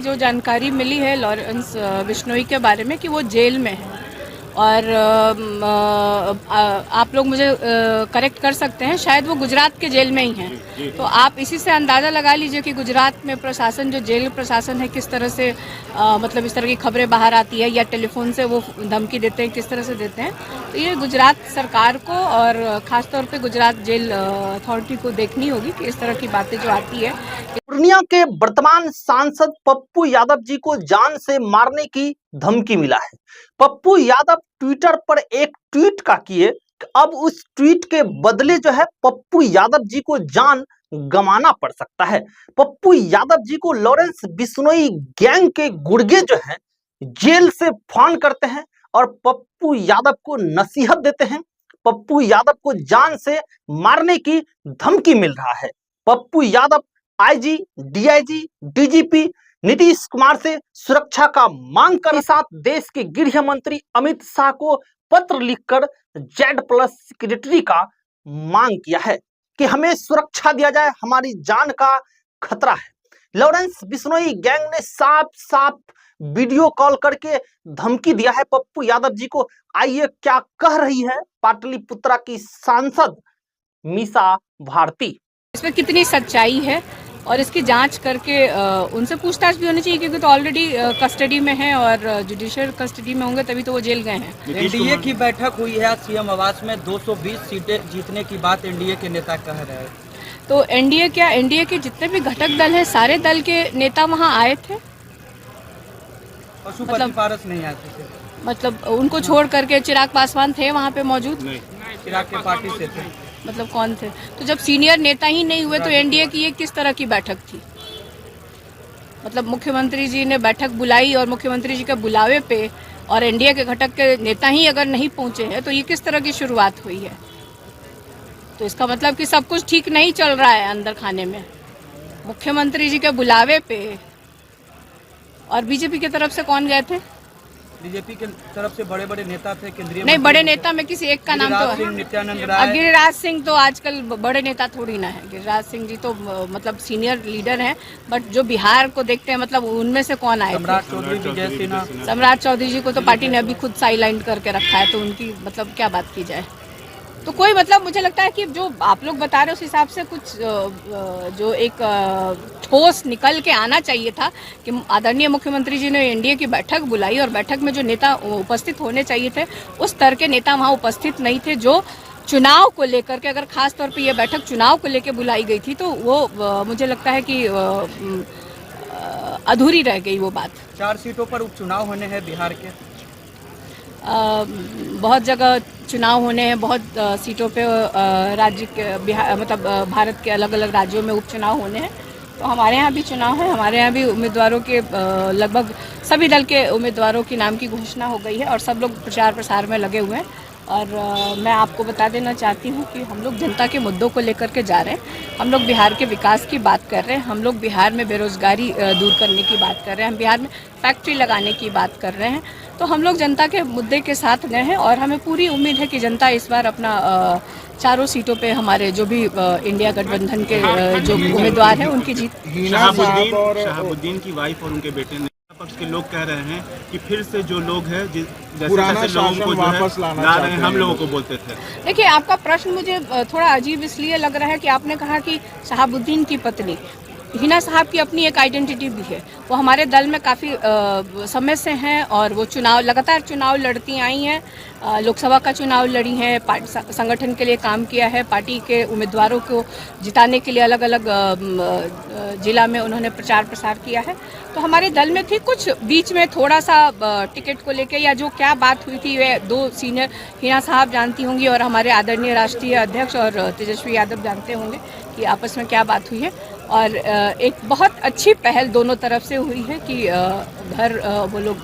जो जानकारी मिली है लॉरेंस बिश्नोई के बारे में कि वो जेल में है और आप लोग मुझे करेक्ट कर सकते हैं, शायद वो गुजरात के जेल में ही हैं। तो आप इसी से अंदाज़ा लगा लीजिए कि गुजरात में प्रशासन, जो जेल प्रशासन है, किस तरह से मतलब इस तरह की खबरें बाहर आती है या टेलीफोन से वो धमकी देते हैं, किस तरह से देते हैं। तो ये गुजरात सरकार को और ख़ासतौर पे गुजरात जेल अथॉरिटी को देखनी होगी कि इस तरह की बातें जो आती है। पूर्णिया के वर्तमान सांसद पप्पू यादव जी को जान से मारने की धमकी मिला है। पप्पू यादव ट्विटर पर एक ट्वीट का किए, अब उस ट्वीट के बदले जो है पप्पू यादव जी को जान गंवाना पड़ सकता है। पप्पू यादव जी को लॉरेंस बिश्नोई गैंग के गुर्गे जो है जेल से फोन करते हैं और पप्पू यादव को नसीहत देते हैं। पप्पू यादव को जान से मारने की धमकी मिल रहा है। Pappu Yadav IG, DIG, DGP Nitish Kumar से सुरक्षा का मांग कर साथ देश के गृह मंत्री अमित शाह को पत्र लिखकर Z+ सिक्योरिटी का मांग किया है कि हमें सुरक्षा दिया जाए, हमारी जान का खतरा है। लॉरेंस बिश्नोई गैंग ने साफ साफ वीडियो कॉल करके धमकी दिया है पप्पू यादव जी को। आइए क्या कह रही है पाटलिपुत्रा की सांसद मीसा भारती। इसमें कितनी सच्चाई है और इसकी जांच करके उनसे पूछताछ भी होनी चाहिए, क्योंकि तो ऑलरेडी कस्टडी में है और जुडिशियल कस्टडी में होंगे तभी तो वो जेल गए हैं। एनडीए की बैठक हुई है सीएम आवास में, 220 सीटें जीतने की बात एनडीए के नेता कह रहे हैं। तो एनडीए के जितने भी घटक दल हैं, सारे दल के नेता वहाँ आए थे। पशुपति पारस नहीं आए थे, मतलब उनको छोड़ करके चिराग पासवान थे वहाँ पे मौजूद? चिराग के पार्टी से थे। मतलब कौन थे? तो जब सीनियर नेता ही नहीं हुए तो एनडीए की ये किस तरह की बैठक थी? मतलब मुख्यमंत्री जी ने बैठक बुलाई और मुख्यमंत्री जी के बुलावे पे और एनडीए के घटक के नेता ही अगर नहीं पहुंचे हैं तो ये किस तरह की शुरुआत हुई है? तो इसका मतलब कि सब कुछ ठीक नहीं चल रहा है अंदर खाने में। मुख्यमंत्री जी के बुलावे पे और बीजेपी की तरफ से कौन गए थे? बीजेपी के तरफ से बड़े बड़े नेता थे, केंद्रीय नहीं, बड़े नेता में किसी एक का नाम तो है। नित्यानंद राय, गिरिराज सिंह तो आजकल बड़े नेता थोड़ी ना है। गिरिराज सिंह जी तो मतलब सीनियर लीडर हैं, बट जो बिहार को देखते हैं मतलब उनमें से कौन आए? सम्राट चौधरी, विजय सिन्हा। सम्राट चौधरी जी को तो पार्टी ने अभी खुद साइडलाइन करके रखा है, तो उनकी मतलब क्या बात की जाए। तो कोई मतलब मुझे लगता है कि जो आप लोग बता रहे हो उस हिसाब से कुछ जो एक ठोस निकल के आना चाहिए था कि आदरणीय मुख्यमंत्री जी ने एनडीए की बैठक बुलाई और बैठक में जो नेता उपस्थित होने चाहिए थे उस स्तर के नेता वहाँ उपस्थित नहीं थे। जो चुनाव को लेकर के, अगर खास तौर पे ये बैठक चुनाव को लेकर बुलाई गई थी तो वो मुझे लगता है कि अधूरी रह गई वो बात। 4 सीटों पर उपचुनाव होने हैं बिहार के। बहुत जगह चुनाव होने हैं, बहुत सीटों पे राज्य के बिहार मतलब भारत के अलग अलग राज्यों में उपचुनाव होने हैं। तो हमारे यहाँ भी चुनाव है, हमारे यहाँ भी उम्मीदवारों के लगभग सभी दल के उम्मीदवारों के नाम की घोषणा हो गई है और सब लोग प्रचार प्रसार में लगे हुए हैं। और मैं आपको बता देना चाहती हूँ कि हम लोग जनता के मुद्दों को लेकर के जा रहे हैं। हम लोग बिहार के विकास की बात कर रहे हैं, हम लोग बिहार में बेरोजगारी दूर करने की बात कर रहे हैं, हम बिहार में फैक्ट्री लगाने की बात कर रहे हैं। तो हम लोग जनता के मुद्दे के साथ गए हैं और हमें पूरी उम्मीद है कि जनता इस बार अपना चारों सीटों पे हमारे जो भी इंडिया गठबंधन के जो उम्मीदवार हैं उनकी जीत। शहाबुद्दीन की वाइफ और उनके बेटे ने पक्ष के लोग कह रहे हैं कि फिर से जो लोग हैं जैसे लोगों को जो है ला रहे हैं, हम लोगों को बोलते थे। देखिए, आपका प्रश्न मुझे थोड़ा अजीब इसलिए लग रहा है कि आपने कहा कि शहाबुद्दीन की पत्नी हिना साहब की अपनी एक आइडेंटिटी भी है। वो हमारे दल में काफ़ी समय से हैं और वो लगातार चुनाव लड़ती आई हैं। लोकसभा का चुनाव लड़ी हैं, पार्टी संगठन के लिए काम किया है, पार्टी के उम्मीदवारों को जिताने के लिए अलग अलग जिला में उन्होंने प्रचार प्रसार किया है। तो हमारे दल में थी, कुछ बीच में थोड़ा सा टिकट को लेके या जो क्या बात हुई थी वे 2 सीनियर हिना साहब जानती होंगी और हमारे आदरणीय राष्ट्रीय अध्यक्ष और तेजस्वी यादव जानते होंगे कि आपस में क्या बात हुई है। और एक बहुत अच्छी पहल दोनों तरफ से हुई है कि घर वो लोग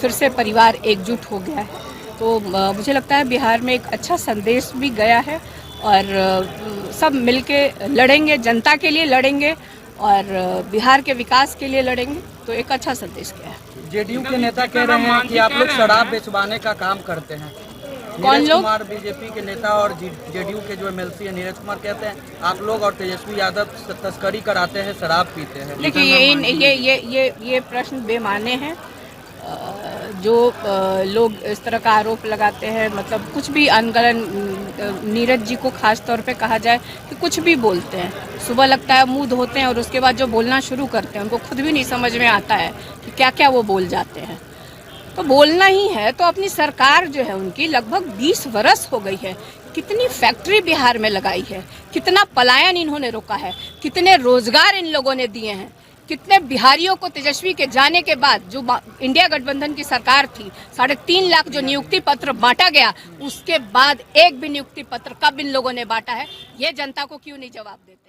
फिर से परिवार एकजुट हो गया है। तो मुझे लगता है बिहार में एक अच्छा संदेश भी गया है और सब मिलके लड़ेंगे, जनता के लिए लड़ेंगे और बिहार के विकास के लिए लड़ेंगे। तो एक अच्छा संदेश गया है। जेडीयू के नेता कह रहे हैं कि आप लोग शराब बेचवाने का काम करते हैं। कौन नीरज लोग? कुमार बीजेपी के नेता और जेडीयू के जो एमएलसी है नीरज कुमार कहते हैं आप लोग और तेजस्वी यादव तस्करी कराते हैं, शराब पीते हैं। देखिए ये प्रश्न बेमाने हैं। जो लोग इस तरह का आरोप लगाते हैं, मतलब कुछ भी अनगढ़, नीरज जी को खास तौर पे कहा जाए कि कुछ भी बोलते हैं। सुबह लगता है मुंह धोते हैं और उसके बाद जो बोलना शुरू करते हैं उनको खुद भी नहीं समझ में आता है कि क्या क्या वो बोल जाते हैं। तो बोलना ही है तो अपनी सरकार जो है उनकी लगभग 20 वर्ष हो गई है, कितनी फैक्ट्री बिहार में लगाई है, कितना पलायन इन्होंने रोका है, कितने रोजगार इन लोगों ने दिए हैं, कितने बिहारियों को तेजस्वी के जाने के बाद जो इंडिया गठबंधन की सरकार थी 3.5 लाख जो नियुक्ति पत्र बांटा गया, उसके बाद एक भी नियुक्ति पत्र कब इन लोगों ने बांटा है, ये जनता को क्यों नहीं जवाब देते।